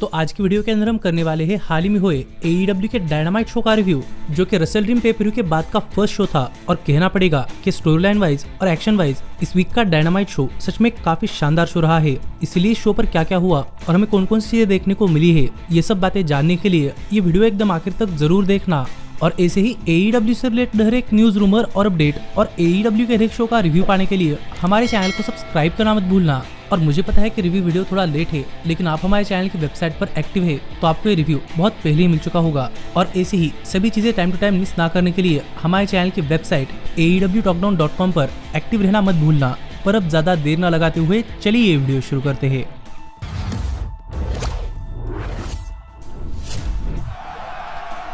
तो आज की वीडियो के अंदर हम करने वाले हैं हाल ही में हुए AEW के डायनामाइट शो का रिव्यू, जो कि रेसल ड्रीम पे के बाद का फर्स्ट शो था। और कहना पड़ेगा कि स्टोरी लाइन वाइज और एक्शन वाइज इस वीक का डायनामाइट शो सच में काफी शानदार शो रहा है। इसलिए इस शो पर क्या क्या हुआ और हमें कौन कौन सी चीजें देखने को मिली है, ये सब बातें जानने के लिए ये वीडियो एकदम आखिर तक जरूर देखना। और ऐसे ही AEW से रिलेटेड हर एक न्यूज, रूमर और अपडेट और AEW के हर एक शो का रिव्यू पाने के लिए हमारे चैनल को सब्सक्राइब करना मत भूलना। और मुझे पता है कि रिव्यू वीडियो थोड़ा लेट है, लेकिन आप हमारे चैनल की वेबसाइट पर एक्टिव है तो आपको ये रिव्यू बहुत पहले ही मिल चुका होगा। और ऐसे ही सभी चीजें टाइम टू टाइम मिस ना करने के लिए हमारे चैनल की वेबसाइट aewtalkdown.com पर एक्टिव रहना मत भूलना। पर अब ज्यादा देर न लगाते हुए चलिए ये वीडियो शुरू करते हैं।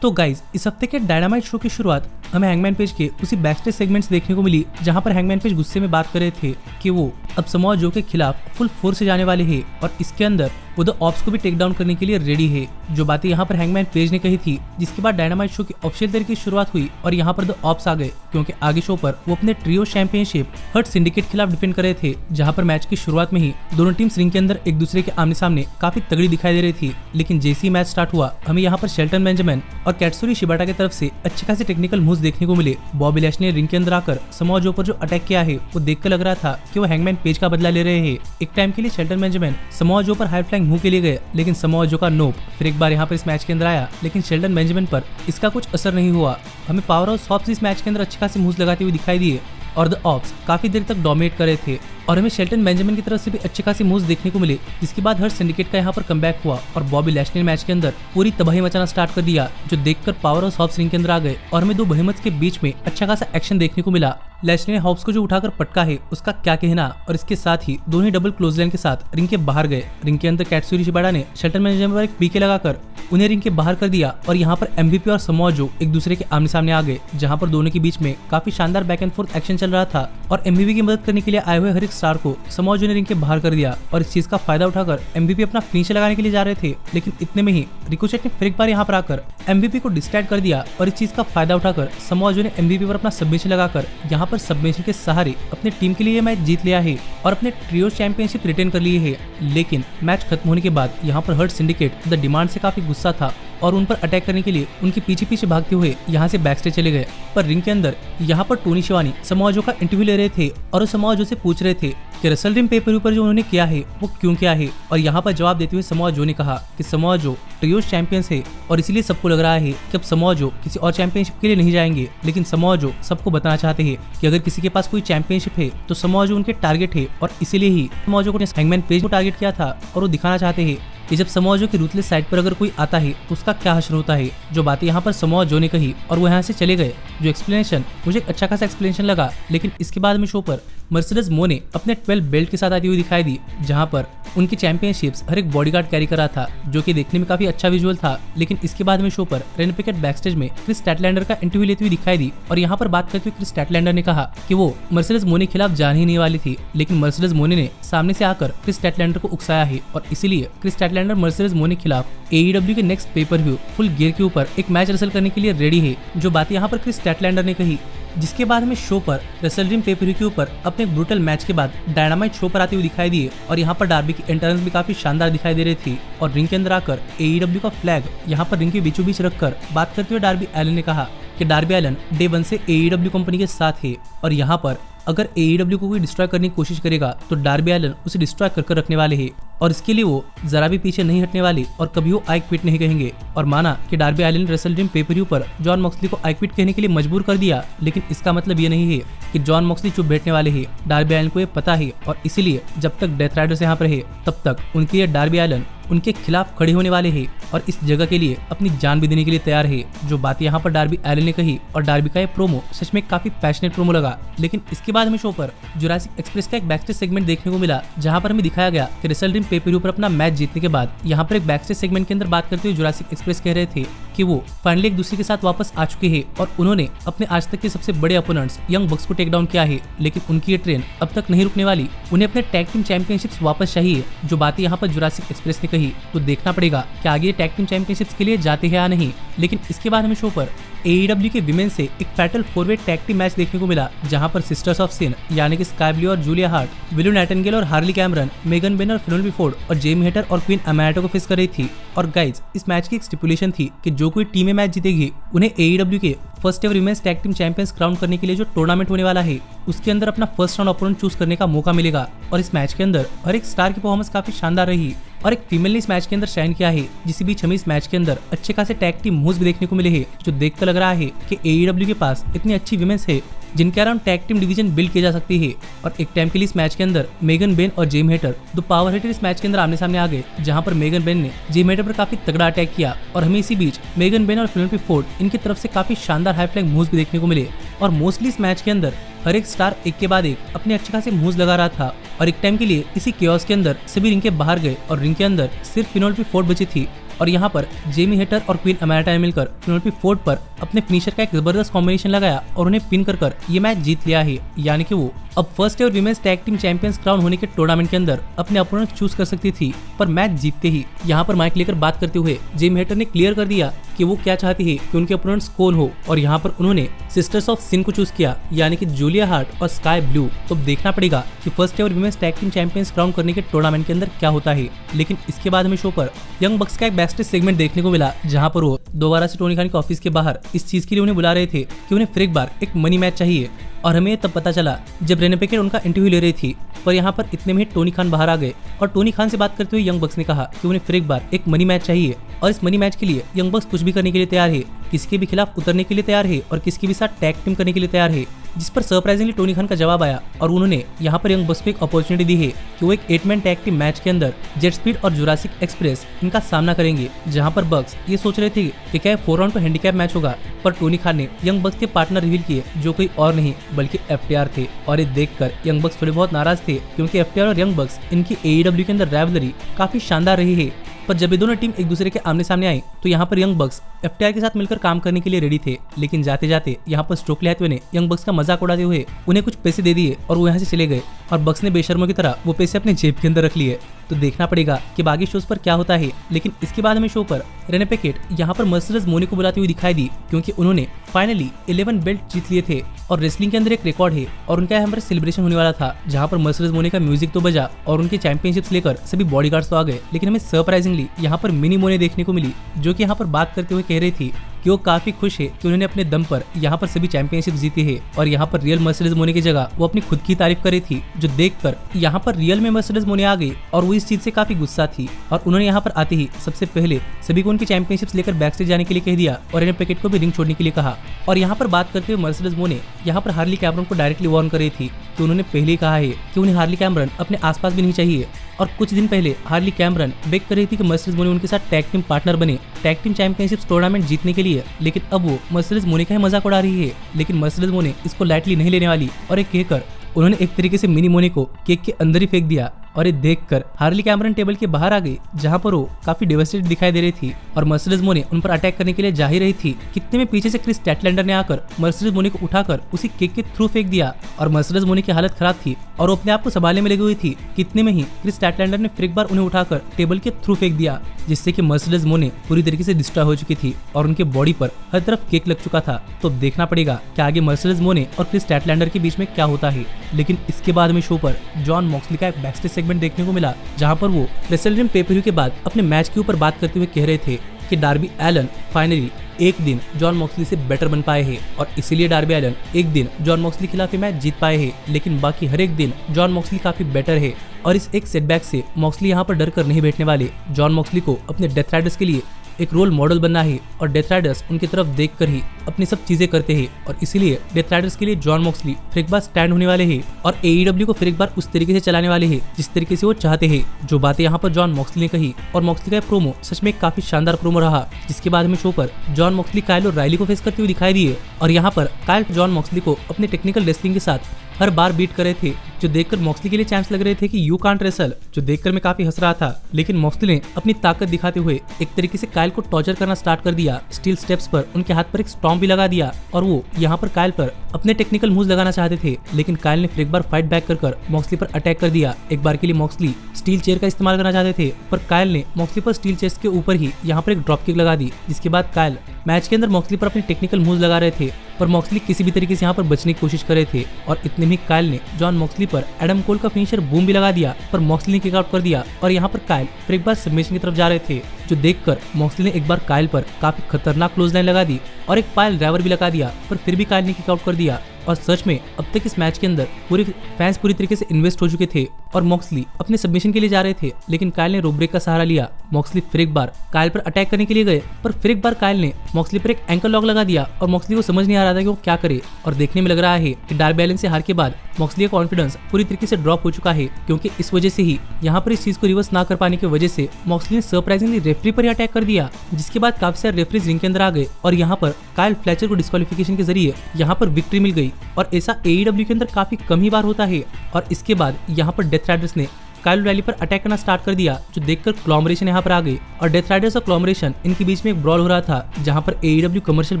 तो गाइज, इस हफ्ते के डायनामाइट शो की शुरुआत हमें हैंगमैन पेज के उसी बैकस्टेज सेगमेंट्स देखने को मिली, जहां पर हैंगमैन पेज गुस्से में बात कर रहे थे कि वो अब समोआ जो के खिलाफ फुल फोर्स से जाने वाले हैं और इसके अंदर वो द ऑप्स को भी टेक डाउन करने के लिए रेडी है। जो बातें यहाँ पर हैंगमैन पेज ने कही थी, जिसके बाद डायनामाइट शो की ऑफिशियल तरीके की शुरुआत हुई और यहाँ पर द ऑप्स आ गए, क्योंकि आगे शो पर वो अपने ट्रियो चैंपियनशिप हर्ट सिंडिकेट खिलाफ डिफेंड कर रहे थे। जहाँ पर मैच की शुरुआत में ही दोनों टीम्स रिंग के अंदर एक दूसरे के आमने सामने काफी तगड़ी दिखाई दे रही थी, लेकिन जैसे ही मैच स्टार्ट हुआ हमें यहाँ पर शेल्टन बेंजामिन और कैट्सुरी शिबाटा की तरफ से अच्छे खासे टेक्निकल मूव्स देखने को मिले। बॉबी लैशली ने रिंग के अंदर आकर समोआ जो पर जो अटैक किया है वो देखकर लग रहा था कि वो हैंगमैन पेज का बदला ले रहे हैं। एक टाइम के लिए शेल्टन बेंजामिन समोआ जो पर हाई फ्लाइंग मूव के लिए गए, लेकिन समोआ जो का नोप फिर एक बार यहाँ पर इस मैच के अंदर आया, लेकिन शेल्टन बेंजामिन पर इसका कुछ असर नहीं हुआ। हमें पावर हाउस हॉप्स इस मैच के अंदर अच्छे खासे मूव्स लगाते हुए दिखाई दिए और द ऑप्स काफी देर तक डोमिनेट कर रहे थे और हमें शेल्टन बेंजामिन की तरफ से भी अच्छे खासी मूव्स देखने को मिले। जिसके बाद हर सिंडिकेट का यहाँ पर कमबैक हुआ और बॉबी लैशली ने मैच के अंदर पूरी तबाही मचाना स्टार्ट कर दिया, जो देखकर पावर हाउस हॉप्स रिंग के अंदर आ गए और हमें दो बहिमत के बीच में अच्छा खासा एक्शन देखने को मिला। लैशली ने हॉप्स को जो उठाकर पटका है उसका क्या कहना, और इसके साथ ही दोनों ही डबल क्लोजलाइन के साथ रिंग के बाहर गए। रिंग के अंदर कैट्सुरी शिबाटा ने शेल्टन बेंजामिन पर एक पीके लगाकर उन्हें रिंग के बाहर कर दिया और यहाँ पर MVP और समोआ जो एक दूसरे के आमने सामने आ गए, जहाँ पर दोनों के बीच में काफी शानदार बैक एंड फोर्थ एक्शन चल रहा था। और MVP की मदद करने के लिए आए हुए हर एक स्टार को समोआ जो ने रिंग के बाहर कर दिया और इस चीज का फायदा उठाकर MVP अपना फिनिशर लगाने के लिए जा रहे थे, लेकिन इतने में ही रिकोशेट ने फिर एक बार यहाँ पर आकर MVP को डिस्ट्रैक्ट कर दिया और इस चीज का फायदा उठाकर समोआ जो ने MVP पर अपना सबमिशन लगाकर यहाँ पर सबमिशन के सहारे अपने टीम के लिए मैच जीत लिया है और अपने ट्रियो चैंपियनशिप रिटेन कर लिए है। लेकिन मैच खत्म होने के बाद यहाँ पर हर्ट सिंडिकेट द डिमांड से काफी गुस्सा था और उन पर अटैक करने के लिए उनके पीछे पीछे भागते हुए यहाँ से बैकस्टेज चले गए। पर रिंग के अंदर यहाँ पर टोनी शिवानी समोआ जो का इंटरव्यू ले रहे थे और समोआ जो से पूछ रहे थे कि रेसल ड्रीम पे पर जो उन्होंने किया है वो क्यों किया है। और यहाँ पर जवाब देते हुए समोआ जो ने कहा कि समोआ जो ट्रियो चैंपियंस है और इसीलिए सबको लग रहा है कि अब समोआ जो किसी और चैंपियनशिप के लिए नहीं जाएंगे, लेकिन समोआ जो सबको बताना चाहते हैं कि अगर किसी के पास कोई चैंपियनशिप है तो समोआ जो उनके टारगेट है और इसीलिए ही समोआ जो को हैंगमैन पेज को टारगेट किया था और वो दिखाना चाहते हैं कि जब समोआ जो की रूथलेस साइड पर अगर कोई आता है तो उसका क्या हश्र होता है। जो बातें यहाँ पर समोआ जो ने कही और वो यहाँ से चले गए। जो एक्सप्लेनेशन मुझे एक अच्छा खासा एक्सप्लेनेशन लगा, लेकिन इसके बाद में शो पर मर्सिडीज मो ने अपने 12 बेल्ट के साथ आती हुई दिखाई दी, जहाँ पर उनकी चैंपियनशिप्स हर एक बॉडीगार्ड कैरी कर रहा था, जो कि देखने में काफी अच्छा विजुअल था। लेकिन इसके बाद में शो पर रेन पिकेट बैकस्टेज में क्रिस स्टैटलैंडर का इंटरव्यू लेती हुई दिखाई दी और यहाँ पर बात करते हुए क्रिस स्टैटलैंडर ने कहा कि वो मर्सिडीज मो के खिलाफ जान ही नहीं वाली थी, लेकिन मर्सिडीज मो ने सामने से आकर क्रिस स्टैटलैंडर को उकसाया है और इसीलिए क्रिस स्टैटलैंडर मर्सिडीज मो के खिलाफ AEW के next pay per view full gear के ऊपर एक मैच रेसल करने के लिए रेडी है। जो बात यहाँ पर क्रिस स्टैटलैंडर ने कही, जिसके बाद हमें शो पर रेसल ड्रीम पेपर के ऊपर अपने ब्रूटल मैच के बाद डायनामाइट शो पर आती हुई दिखाई दिए और यहाँ पर डार्बी की एंट्रेंस भी काफी शानदार दिखाई दे रही थी। और रिंग के अंदर आकर AEW का फ्लैग यहाँ पर रिंग के बीचों बीच रखकर बात करते हुए डार्बी एलन ने कहा कि डार्बी एलन डे 1 से AEW कंपनी के साथ है और यहाँ पर अगर AEW को कोई डिस्ट्रॉय करने की कोशिश करेगा तो डार्बी एलन उसे डिस्ट्रॉय कर रखने वाले हैं और इसके लिए वो जरा भी पीछे नहीं हटने वाले और कभी वो आई क्विट नहीं कहेंगे। और माना कि डार्बी एलन ने रेसल ड्रीम पेपर पर जॉन मॉक्सली को आई क्विट कहने के लिए मजबूर कर दिया, लेकिन इसका मतलब ये नहीं है कि जॉन मॉक्सली चुप बैठने वाले हैं। डार्बी एलन को ये पता है और इसीलिए जब तक डेथ राइडर्स यहाँ पर है तब तक उनके लिए डार्बी एलन उनके खिलाफ खड़े होने वाले हैं और इस जगह के लिए अपनी जान भी देने के लिए तैयार है। जो बात यहाँ पर डार्बी एलन ने कही और डार्बी का ये प्रोमो सच में काफी पैशनेट प्रोमो लगा। लेकिन इसके बाद हमें शो पर जुरासिक एक्सप्रेस का एक बैकस्टेज सेगमेंट देखने को मिला, जहाँ पर हमें दिखाया गया कि रेसल ड्रीम पेपर पर अपना मैच जीतने के बाद यहाँ पर एक बैकस्टेज सेगमेंट के अंदर बात करते हुए जुरासिक एक्सप्रेस कह रहे थे कि वो फाइनली एक दूसरे के साथ वापस आ चुके हैं और उन्होंने अपने आज तक के सबसे बड़े अपोनेंट्स यंग बक्स को टेक डाउन किया है। लेकिन उनकी ये ट्रेन अब तक नहीं रुकने वाली। उन्हें अपने टैग टीम चैंपियनशिप्स वापस चाहिए, जो बातें यहाँ पर जुरासिक एक्सप्रेस ने कही। तो देखना पड़ेगा कि आगे टैग टीम चैंपियनशिप्स के लिए जाते हैं या नहीं। लेकिन इसके बाद हमें शो पर AEW के विमेन से एक फैटल 4-वे टैग टीम मैच देखने को मिला, जहां पर सिस्टर्स ऑफ सिन यानी कि स्काई ब्लू और जूलिया हार्ट, विलू नाइटिंगेल और हार्ली कैमरन, मेगन बेन और फिनोलेमी फोर्ड और जेमी हेटर और क्वीन अमायाटो को फेस कर रही थी। और गाइज, इस मैच की एक स्टिपुलेशन थी कि जो कोई टीम में मैच जीतेगी उन्हें AEW के first ever women's tag team champions crown करने के लिए जो टूर्नामेंट होने वाला है उसके अंदर अपना फर्स्ट राउंड अपोनेंट चूज करने का मौका मिलेगा। और इस मैच के अंदर हर एक स्टार की परफॉर्मेंस काफी शानदार रही और एक फीमेल ने इस मैच के अंदर शाइन किया है, जिस बीच हमें इस मैच के अंदर अच्छे खासे टैग टीम मूव्स भी देखने को मिले हैं, जो देखकर लग रहा है कि AEW के पास इतनी अच्छी विमेन्स है जिनके around tag team division build किया जा सकती है। और एक टाइम के लिए इस मैच के अंदर मेगन बेन और जेमी हेटर, दो पावर हिटर, इस मैच के अंदर आमने सामने आ गए, जहां पर मेगन बेन ने जेमी हेटर पर काफी तगड़ा अटैक किया और हमें इसी बीच मेगन बेन और फिनोलेमी फोर्ड इनकी तरफ से काफी शानदार हाई फ्लाइंग मूव्स भी देखने को मिले। और मोस्टली इस मैच के अंदर हर एक स्टार एक के बाद एक अपने अच्छे खासे मूव्स लगा रहा था और एक टाइम के लिए इसी केओस के अंदर सभी रिंग के बाहर गए और रिंग के अंदर सिर्फ फिनोलेमी फोर्ड बची थी। और यहाँ पर जेमी हेटर और क्वीन अमायाटा ने मिलकर फिनोलेमी फोर्ड पर अपने फिनिशर का एक जबरदस्त कॉम्बिनेशन लगाया और उन्हें पिन कर ये मैच जीत लिया है। यानी कि वो अब first ever women's tag team champions crown होने के टूर्नामेंट के अंदर अपने अपोनेंट चूज कर सकती थी। पर मैच जीतते ही यहाँ पर माइक लेकर बात करते हुए जेमी हेटर ने क्लियर कर दिया कि वो क्या चाहती है कि उनके अपोनेंट्स कौन हो। और यहाँ पर उन्होंने सिस्टर्स ऑफ सिन को चूज किया, यानी कि जूलिया हार्ट और स्काई ब्लू। तो देखना पड़ेगा कि first ever women's tag team champions crown करने के टूर्नामेंट के अंदर क्या होता है। लेकिन इसके बाद हमें शो पर यंग बक्स का एक बैक सेगमेंट देखने को मिला, जहाँ पर वो दोबारा से टोनी खान के ऑफिस के बाहर इस चीज के लिए उन्हें बुला रहे थे कि उन्हें फिर एक बार एक मनी मैच चाहिए। और हमें तब पता चला जब रेने पैकेट उनका इंटरव्यू ले रही थी। पर यहाँ पर इतने में ही टोनी खान बाहर आ गए और टोनी खान से बात करते हुए यंग बक्स ने कहा कि उन्हें फिर एक बार एक मनी मैच चाहिए और इस मनी मैच के लिए यंग बक्स कुछ भी करने के लिए तैयार है, किसी के भी खिलाफ उतरने के लिए तैयार है और किसी के भी साथ टैग टीम करने के लिए तैयार है। जिस पर सरप्राइजिंगली टोनी खान का जवाब आया और उन्होंने यहाँ पर यंग बक्स को एक अपॉर्चुनिटी दी है कि वो एक 8-मैन टैग टीम मैच के अंदर जेट स्पीड और जुरासिक एक्सप्रेस इनका सामना करेंगे। जहाँ पर बक्स ये सोच रहे थे कि क्या 4 राउंड पर हैंडीकैप मैच होगा, पर टोनी खान ने यंग बक्स के पार्टनर रिवील किए, जो कोई और नहीं बल्कि FTR थे। और ये देखकर यंग बक्स थोड़े बहुत नाराज थे, क्योंकि FTR और यंग बक्स इनकी AEW के अंदर राइवलरी काफी शानदार रही है। पर जब ये दोनों टीम एक दूसरे के आमने सामने आई तो यहाँ पर यंग बक्स FTR के साथ मिलकर काम करने के लिए रेडी थे। लेकिन जाते जाते यहाँ पर स्टोकली हैथवे ने यंग बक्स का मजाक उड़ाते हुए उन्हें कुछ पैसे दे दिए और वो यहाँ से चले गए और बक्स ने बेशर्मों की तरह वो पैसे अपने जेब के अंदर रख लिए। तो देखना पड़ेगा कि बाकी शोज पर क्या होता है। लेकिन इसके बाद हमें शो पर रेने पैकेट यहाँ पर मर्सिडीज मोनी को बुलाती हुई दिखाई दी, क्योंकि उन्होंने फाइनली 11 बेल्ट जीत लिए थे और रेसलिंग के अंदर एक रिकॉर्ड है और उनका यहाँ पर सेलिब्रेशन होने वाला था, जहाँ पर मर्सिडीज मोनी का म्यूजिक तो बजा और उनके चैंपियनशिप्स लेकर सभी बॉडीगार्ड्स तो आ गए। लेकिन हमें सरप्राइजिंगली यहाँ पर मिनी मोनी देखने को मिली, जो कि यहाँ पर बात करते हुए कह रही थी कि वो काफी खुश है कि उन्होंने अपने दम पर यहाँ पर सभी चैंपियनशिप जीती है और यहाँ पर रियल मर्सिडीज मोनी की जगह वो अपनी खुद की तारीफ कर रही थी, जो देखकर यहाँ पर रियल में मर्सिडीज मोनी आ गई और वो इस चीज से काफी गुस्सा थी। और उन्होंने यहाँ पर आते ही सबसे पहले सभी को उनकी चैंपियनशिप्स लेकर बैक स्टेज जाने के लिए कह दिया और रेने पैकेट को भी रिंग छोड़ने के लिए कहा। और यहाँ पर बात करते हुए मर्सिडीज मोनी यहाँ पर हार्ली कैमरन को डायरेक्टली वार्न कर रही थी कि उन्होंने पहले ही कहा है कि उन्हें हार्ली कैमरन अपने आसपास भी नहीं चाहिए। और कुछ दिन पहले हार्ली कैमरन बेग कर रही थी कि मर्सिडीज मोनी उनके साथ टैग टीम पार्टनर बने टैग टीम चैंपियनशिप टूर्नामेंट जीतने के लिए। लेकिन अब वो मर्सिडीज मोनी का ही मजाक उड़ा रही है। लेकिन मर्सिडीज मोनी इसको लाइटली नहीं लेने वाली और एक कहकर उन्होंने एक तरीके से मिनी मोनी को केक के अंदर ही फेंक दिया। और ये देखकर हार्ली कैमरन टेबल के बाहर आ गई, जहां पर वो काफी डेवास्टेटेड दिखाई दे रही थी और मर्सिडीज मोनी उन पर अटैक करने के लिए जा ही रही थी। कितने में पीछे से क्रिस स्टैटलैंडर ने आकर मर्सिडीज मोनी को उठाकर उसी केक के थ्रू फेंक दिया और मर्सिडीज मोनी की हालत खराब थी और वो अपने आप को संभालने में लगी हुई थी। कितने में ही क्रिस स्टैटलैंडर ने फिर एक बार उन्हें उठाकर टेबल के थ्रू फेंक दिया, जिससे कि मर्सिडीज मोनी पूरी तरीके से डिस्ट्रॉय हो चुकी थी और उनके बॉडी पर हर तरफ केक लग चुका था। तो देखना पड़ेगा कि आगे मर्सिडीज मोनी और क्रिस स्टैटलैंडर के बीच में क्या होता है। लेकिन इसके बाद में शो पर जॉन मॉक्सली का एक बैकस्टेज सेगमेंट देखने को मिला, जहां पर वो रेसलड्रीम पे-पर-व्यू के बाद अपने मैच के ऊपर बात करते हुए कह रहे थे कि डार्बी एलन फाइनली एक दिन जॉन मॉक्सली से बेटर बन पाए हैं और इसीलिए डार्बी एलन एक दिन जॉन मॉक्सली के खिलाफ मैच जीत पाए हैं। लेकिन बाकी हर एक दिन जॉन मॉक्सली काफी बेटर है और इस एक सेटबैक से मॉक्सली यहाँ पर डर कर नहीं बैठने वाले। जॉन मॉक्सली को अपने डेथ राइडर्स के लिए एक रोल मॉडल बनना है और डेथ राइडर्स उनकी तरफ देखकर ही अपनी सब चीजें करते हैं और इसीलिए डेथ राइडर्स के लिए जॉन मॉक्सली फिर एक बार स्टैंड होने वाले हैं और AEW को फिर एक बार उस तरीके से चलाने वाले हैं जिस तरीके से वो चाहते हैं। जो बातें यहाँ पर जॉन मॉक्सली ने कही और मॉक्सली का प्रोमो सच में काफी शानदार प्रोमो रहा, जिसके बाद हमें शो पर जॉन मॉक्सली काइल और राइली को फेस करते हुए दिखाई दिए और यहाँ पर काइल जॉन मॉक्सली को अपने टेक्निकल रेसलिंग के साथ हर बार बीट कर रहे थे, जो देखकर मॉक्सली के लिए चैंप्स लग रहे थे कि यू कांट रेसल, जो देखकर मैं काफी हंस रहा था। लेकिन मॉक्सली ने अपनी ताकत दिखाते हुए एक तरीके से कायल को टॉर्चर करना स्टार्ट कर दिया। स्टील स्टेप्स पर उनके हाथ पर एक स्टॉम्प भी लगा दिया और वो यहाँ पर कायल पर अपने टेक्निकल मूव्स लगाना चाहते थे, लेकिन कायल ने फिर एक बार फाइट बैक कर मॉक्सली पर अटैक कर दिया। एक बार के लिए मॉक्सली स्टील चेयर का इस्तेमाल करना चाहते थे, पर कायल ने मॉक्सली पर स्टील चेयर के ऊपर ही यहाँ पर एक ड्रॉप किक लगा दी, जिसके बाद कायल मैच के अंदर मॉक्सली पर अपने टेक्निकल मूव्स लगा रहे थे, पर मॉक्सली किसी भी तरीके से यहाँ पर बचने की कोशिश कर रहे थे। और इतने में कायल ने जॉन मॉक्सली पर एडम कोल का फिनिशर बूम भी लगा दिया, पर मॉक्सली ने किक आउट कर दिया और यहाँ पर कायल फिर एक बार सबमिशन की तरफ जा रहे थे, जो देखकर मॉक्सली ने एक बार कायल पर काफी खतरनाक क्लोज लाइन लगा दी और एक पायल ड्राइवर भी लगा दिया, पर फिर भी कायल ने किक आउट कर दिया। और सच में अब तक इस मैच के अंदर पूरे फैंस पूरी तरीके से इन्वेस्ट हो चुके थे और मॉक्सली अपने सबमिशन के लिए जा रहे थे, लेकिन कायल ने रोप ब्रेक का सहारा लिया। मॉक्सली फिर एक बार कायल पर अटैक करने के लिए गए, पर फिर एक बार कायल ने मॉक्सली पर एक एंकल लॉक लगा दिया और मॉक्सली को समझ नहीं आ रहा था कि वो क्या करे। और देखने में लग रहा है कि डार्बी एलिन से हार के बाद मॉक्सली का कॉन्फिडेंस पूरी तरीके से ड्रॉप हो चुका है, क्योंकि इस वजह से ही यहाँ पर इस चीज को रिवर्स ना कर पाने की वजह से मॉक्सली ने सरप्राइजिंगली रेफरी पर अटैक कर दिया, जिसके बाद काफी सारे रेफरीज रिंग के अंदर आ गए और यहाँ पर कायल फ्लेचर को डिस्क्वालिफिकेशन के जरिए यहाँ पर विक्ट्री मिल गई। और ऐसा AEW के अंदर काफी कम ही बार होता है। और इसके बाद यहाँ पर डेथ राइडर्स ने कायल रैली पर अटैक करना स्टार्ट कर दिया, जो देखकर क्लॉमरेशन यहाँ पर आ गई और डेथ राइडर्स और क्लॉमरेशन इनके बीच में एक ब्रॉल हो रहा था, जहाँ पर AEW कमर्शियल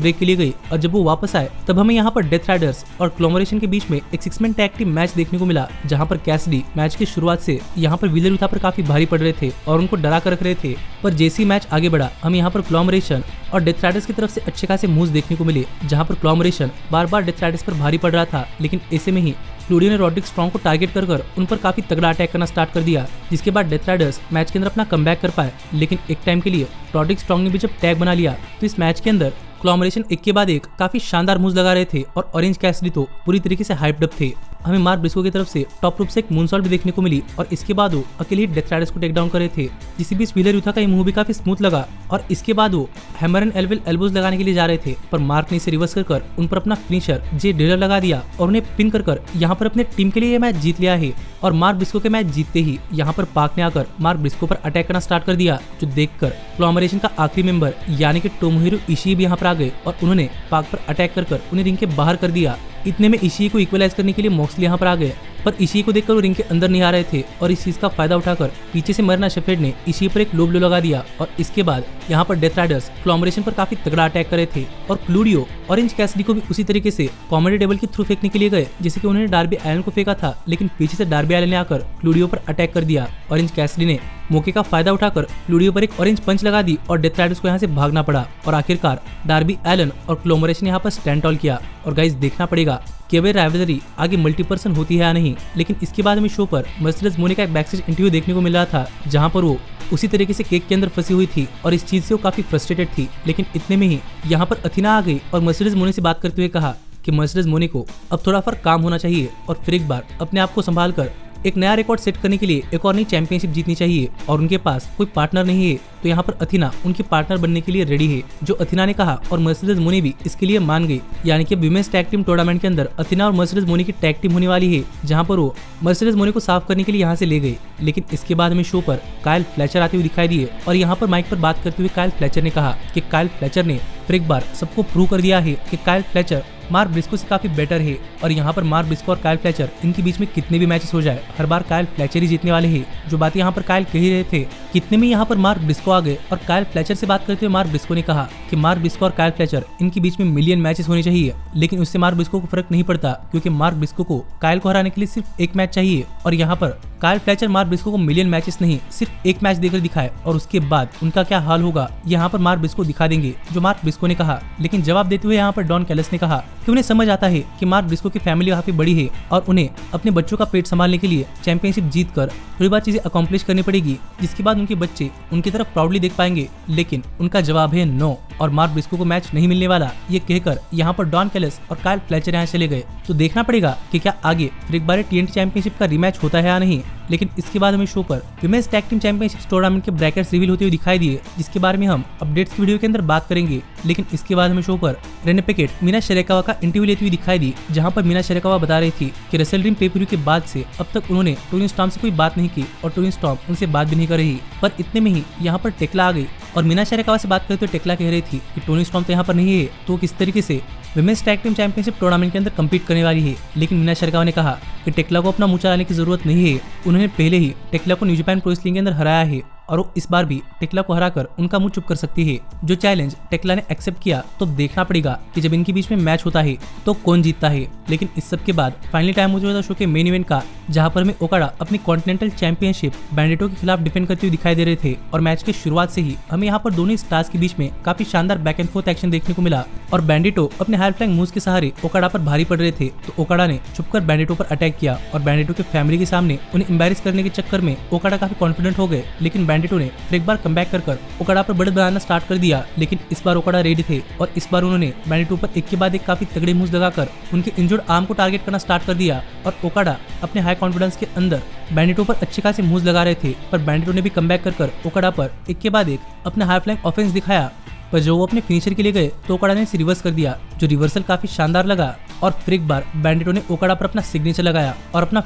ब्रेक के लिए गई। और जब वो वापस आए तब हमें यहाँ पर डेथ राइडर्स और क्लॉमरेशन के बीच में एक 6 मैन टैग टीम मैच देखने को मिला, जहाँ पर कैसिडी मैच की शुरुआत से यहाँ पर व्हीलर यूथा पर काफी भारी पड़ रहे थे और उनको डरा कर रख रहे थे। पर जैसे ही मैच आगे बढ़ा हम यहाँ पर क्लॉमरेशन और डेथ राइडर्स की तरफ से अच्छे खासे मूव्स देखने को मिले, जहाँ पर क्लॉमरेशन बार बार डेथ राइडर्स पर भारी पड़ रहा था, लेकिन ऐसे में ही क्लूडियो ने रॉड्रिक स्ट्रॉन्ग को टारगेट कर उन पर काफी तगड़ा अटैक करना स्टार्ट कर दिया, जिसके बाद डेथ राइडर्स मैच के अंदर अपना कमबैक कर पाए। लेकिन एक टाइम के लिए रॉड्रिक स्ट्रॉन्ग ने भी जब टैग बना लिया तो इस मैच के अंदर क्लॉमरेशन एक के बाद एक काफी शानदार मूव्स लगा रहे थे और ऑरेंज कैसिडी तो पूरी तरीके से हाइप्ड अप थे। हमें मार्क ब्रिस्को की तरफ से टॉप रूप से एक मूनसॉल्ट भी देखने को मिली और इसके बाद वो अकेले ही डेथ राइडर्स को टेक डाउन कर रहे थे, जिससे भी व्हीलर यूथा का ये मूव भी काफी स्मूथ लगा। और इसके बाद वो हैमर एंड एल्बोज लगाने के लिए जा रहे थे, पर मार्क ने इसे रिवर्स कर उन पर अपना फिनिशर जे ड्रिलर लगा दिया और उन्हें पिन कर यहाँ पर अपने टीम के लिए ये मैच जीत लिया है। और मार्क ब्रिस्को के मैच जीतते ही यहाँ पर पाक ने आकर मार्क ब्रिस्को पर अटैक करना स्टार्ट कर दिया, जो देखकर क्लॉमरेशन का आखिरी मेंबर यानी कि टोमोहिरो इशिई भी यहाँ पर आ गए और उन्होंने पाक पर अटैक कर उन्हें रिंग के बाहर कर दिया। इतने में इशिई को इक्वलाइज करने के लिए मॉक्सली यहाँ पर आ गए, पर इशिई को देखकर वो रिंग के अंदर नहीं आ रहे थे और इस चीज का फायदा उठाकर पीछे से मरना शेफर्ड ने इशिई पर एक लो ब्लो लगा दिया। और इसके बाद यहाँ पर डेथ राइडर्स क्लॉमरेशन पर काफी तगड़ा अटैक कर रहे थे और क्लूडियो ऑरेंज कैसिडी को भी उसी तरीके से कॉमेडी टेबल के थ्रू फेंकने के लिए गए, जैसे कि उन्होंने डार्बी एलन को फेंका था, लेकिन पीछे से डार्बी एलन ने आकर क्लूडियो पर अटैक कर दिया। ऑरेंज कैसिडी ने मौके का फायदा उठाकर क्लूडियो पर एक ऑरेंज पंच लगा दी और डेथ राइडर्स को यहाँ से भागना पड़ा और आखिरकार डार्बी एलन और क्लॉमरेशन यहाँ पर स्टैंड टॉल किया। और गाइस देखना पड़ेगा कि वे राइवलरी आगे मल्टीपर्सन होती है या नहीं, लेकिन इसके बाद हमें शो पर मर्सिडीज मोनी का एक बैकस्टेज इंटरव्यू देखने को मिल रहा था, जहां पर वो उसी तरीके से केक के अंदर फंसी हुई थी और इस चीज से वो काफी फ्रस्ट्रेटेड थी। लेकिन इतने में ही यहाँ पर अथीना आ गई और मर्सिडीज मोनी से बात करते हुए कहा कि मर्सिडीज मोनी को अब थोड़ा फर्क काम होना चाहिए और फिर एक बार अपने आप को संभाल कर एक नया रिकॉर्ड सेट करने के लिए एक और नई चैंपियनशिप जीतनी चाहिए और उनके पास कोई पार्टनर नहीं है, तो यहाँ पर अथीना उनकी पार्टनर बनने के लिए रेडी है, जो अथीना ने कहा और मर्सिडीज मोनी भी इसके लिए मान गई। यानी कि विमेंस टैग टीम टूर्नामेंट के अंदर अथीना और मर्सिडीज मोनी की टैग टीम होने वाली है, जहाँ पर वो मर्सिडीज मोनी को साफ करने के लिए यहाँ से ले गई। लेकिन इसके बाद हमें शो पर कायल फ्लेचर आते हुए दिखाई दिए और यहाँ पर माइक पर बात करते हुए कायल फ्लेचर ने कहा कि कायल फ्लेचर ने फिर एक बार सबको प्रूव कर दिया है कि कायल फ्लेचर मार्क ब्रिस्को से काफी बेटर है और यहाँ पर मार्क ब्रिस्को और कायल फ्लेचर इनके बीच में कितने भी मैचेस हो जाए हर बार कायल फ्लेचर ही जीतने वाले हैं। जो बात यहाँ पर कायल कह ही रहे थे, कितने में यहाँ पर मार्क ब्रिस्को आ गए और कायल फ्लेचर से बात करते हुए मार्क ब्रिस्को ने कहा कि मार्क ब्रिस्को और कायल फ्लेचर इनके बीच में मिलियन मैचेस होने चाहिए, लेकिन उससे मार्क ब्रिस्को को फर्क नहीं पड़ता, क्योंकि मार्क ब्रिस्को को कायल को हराने के लिए सिर्फ एक मैच चाहिए। और यहाँ पर कायल फ्लेचर मार्क ब्रिस्को को मिलियन मैचेस नहीं सिर्फ एक मैच देकर दिखाए और उसके बाद उनका क्या हाल होगा यहाँ पर मार्क ब्रिस्को दिखा देंगे, जो मार्क ब्रिस्को ने कहा। लेकिन जवाब देते हुए यहाँ पर डॉन कैलस ने कहा कि उन्हें समझ आता है कि मार्क ब्रिस्को की फैमिली काफी बड़ी है और उन्हें अपने बच्चों का पेट संभालने के लिए चैंपियनशिप जीत कर थोड़ी बार चीजें अकॉम्प्लिश करनी पड़ेगी, जिसके बाद उनके बच्चे उनकी तरफ प्राउडली देख पाएंगे। लेकिन उनका जवाब है नो और मार्क ब्रिस्को को मैच नहीं मिलने वाला। ये कहकर यहाँ पर डॉन कैलस और कायल फ्लेचर यहाँ चले गए। तो देखना पड़ेगा कि क्या आगे फिर एक बार TNT चैंपियनशिप का रीमैच होता है या नहीं। लेकिन इसके बाद हमें शो पर women's tag team championship tournament के ब्रैकेट्स रिवील होते हुए दिखाई दिए, जिसके बारे में हम अपडेट्स की वीडियो के अंदर बात करेंगे। लेकिन इसके बाद हमें शो पर रेने पेकेट मीना शेरेकावा का इंटरव्यू लेती हुई दिखाई दी, जहां पर मीना शेरेकावा बता रही थी कि रेसल ड्रीम पे-per-view के बाद से अब तक उन्होंने टोनी स्टॉर्म से कोई बात नहीं की और टोनी स्टॉर्म उनसे बात भी नहीं कर रही। पर इतने में ही यहाँ पर टेक्ला आ गई और मीना शेरकावा से बात करते हुए टेक्ला कह रही थी कि टोनी स्टॉर्म तो यहाँ पर नहीं है, तो किस तरीके से women's tag team championship tournament के अंदर कम्पीट करने वाली है। लेकिन मीना शेरकावा ने कहा कि टेक्ला को अपना मुंह चलाने की जरूरत नहीं है, उन्होंने पहले ही टेक्ला को न्यू जापान प्रो रेसलिंग के अंदर हराया है और वो इस बार भी टेक्ला को हराकर उनका मुंह चुप कर सकती है। जो चैलेंज टेक्ला ने एक्सेप्ट किया, तो देखना पड़ेगा कि जब इनके बीच में मैच होता है तो कौन जीतता है। लेकिन इस सब के बाद फाइनली टाइम हो जाता शो के मेन इवेंट का, जहां पर हमें ओकाडा अपनी कॉन्टिनेंटल चैंपियनशिप बैंडिटो के खिलाफ डिफेंड करते हुए दिखाई दे रहे थे। और मैच के शुरुआत से ही हमें यहाँ पर दोनों स्टार्स के बीच में काफी शानदार बैक एंड फोर्थ एक्शन देखने को मिला और बैंडिटो अपने हाई फ्लाइंग मूव्स के सहारे ओकाडा पर भारी पड़ रहे थे। तो ओकाडा ने छुपकर बैंडिटो पर अटैक किया और बैंडिटो के फैमिली के सामने उन्हें एम्बैरेस करने के चक्कर में ओकाडा काफी कॉन्फिडेंट हो गए। लेकिन बैंडिटो ने फिर एक बार कमबैक कर ओकाडा पर बड़े बनाना स्टार्ट कर दिया। लेकिन इस बार ओकाडा रेडी थे और इस बार उन्होंने बैंडिटो पर एक के बाद एक काफी तगड़े मूव्स लगाकर उनके इंजर्ड आर्म को टारगेट करना स्टार्ट कर दिया। और ओकाडा अपने हाई कॉन्फिडेंस के अंदर बैंडिटो पर अच्छे खासे मूव्स लगा रहे थे, पर बैंडिटो ने भी कमबैक कर ओकाडा पर एक के बाद एक अपना हाई फ्लाइंग ऑफेंस दिखाया। पर जब वो अपने फिनिशर के लिए गए तो ओकाडा ने इसे रिवर्स कर दिया, जो रिवर्सल काफी शानदार लगा। और फिर एक बार बैंडिटो ने ओकाडा पर अपना सिग्नेचर लगाया और अपना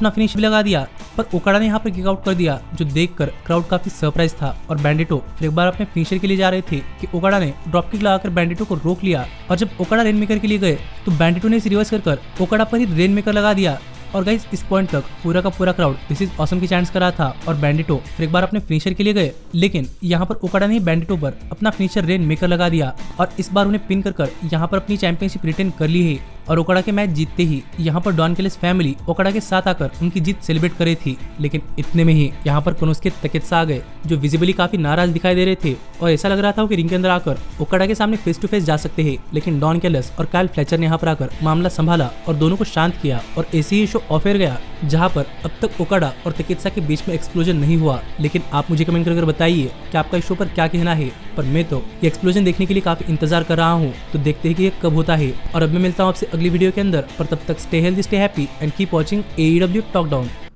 फिनिश भी लगा दिया, पर ओकाडा ने यहाँ पर किक आउट कर दिया, जो देखकर क्राउड काफी सरप्राइज था। और बैंडिटो फिर एक बार अपने फिनिशर के लिए जा रहे थे कि ओकाडा ने ड्रॉप किक लगाकर बैंडिटो को रोक लिया। और जब ओकाडा रेनमेकर के लिए गए तो बैंडिटो ने इसे रिवर्स कर ओकाडा पर ही रेनमेकर लगा दिया। और गाइस इस पॉइंट तक पूरा का पूरा क्राउड दिस इज ऑसम की चांस कर रहा था और बैंडिटो फिर एक बार अपने फिनिशर के लिए गए। लेकिन यहाँ पर ओकाडा ने बैंडिटो पर अपना फिनिशर रेन मेकर लगा दिया और इस बार उन्हें पिन कर यहाँ पर अपनी चैंपियनशिप रिटेन कर ली है। और ओकाडा के मैच जीतते ही यहाँ पर डॉन कैलिस फैमिली ओकाडा के साथ आकर उनकी जीत सेलिब्रेट कर रही थी। लेकिन इतने में ही यहाँ पर कोनोसुके तकेत्सा आ गए, जो विजिबली काफी नाराज दिखाई दे रहे थे और ऐसा लग रहा था कि रिंग के अंदर आकर ओकाडा के सामने फेस टू फेस जा सकते हैं। लेकिन डॉन कैलिस और काइल फ्लेचर ने यहाँ पर आकर मामला संभाला और दोनों को शांत किया और ऐसे ही शो ऑफेयर गया, जहाँ पर अब तक ओकाडा और तकेत्सा के बीच में एक्सप्लोजन नहीं हुआ। लेकिन आप मुझे कमेंट कर बताइए कि आपका इस शो पर क्या कहना है। पर मैं तो ये एक्सप्लोजन देखने के लिए काफी इंतजार कर रहा हूँ, तो देखते हैं कि ये कब होता है। और अब मैं मिलता हूँ आपसे अगली वीडियो के अंदर, पर तब तक stay healthy, stay happy and keep watching AEW talk down.